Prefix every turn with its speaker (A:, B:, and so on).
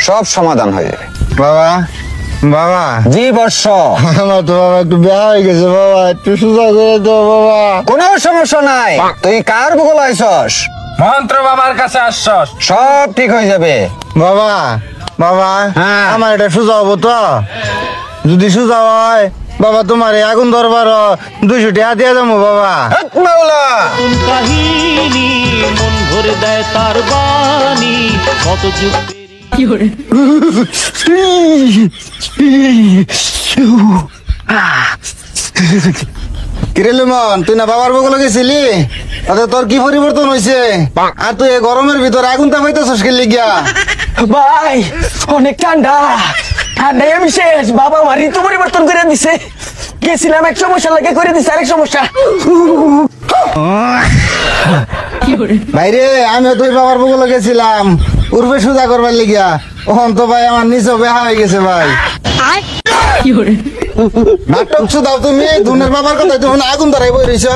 A: সব সমাধান হয়ে যাবে।
B: বাবা বাবা
A: জি বর্ষ,
B: আমার তো বাবা একটু বেয়া হয়ে গেছে বাবা, একটু সোজা করে দাও বাবা।
A: কোনো সমস্যা নাই। তুই কার বগল আইছস?
C: মন্ত্র বাবার কাছে আসছস?
A: সব ঠিক হয়ে যাবে।
B: বাবা বাবা
A: হ্যাঁ।
B: আমার এটা সোজা হবো তো? যদি সোজা হয় বাবা তোমার এই আগুন দরবার 200 টাকা দিয়ে যাবো বাবা।
A: হক মাওলা।
D: কাহিনী মন ভরে দেয় তার বাণী, কত যুগ
B: কিরে লিমন, তুই না বাবার বগলে গেছিলি? তাতে তোর কি পরিবর্তন হয়েছে? আর তুই এই গরমের ভিতরে আগুন তাপাইতেছস কি লিগা?
E: ভাই অনেক ঠান্ডা, ঠান্ডায় আমি শেষ। বাবা আমার ঋতু পরিবর্তন করে দিছে। গেছিলাম এক সমস্যা লাগে করে দিছে আরেক সমস্যা।
B: ভাইরে আমিও তুই বাবার বগলে গেছিলাম উর্বে সোজা করবার লিগা। ওহন তো ভাই আমার নিচেও বেহা হয়ে গেছে ভাই। নাটক শুধাও তুমি, দুনের বাবার কথা তুমি আগুন ধরাই বই রইছ।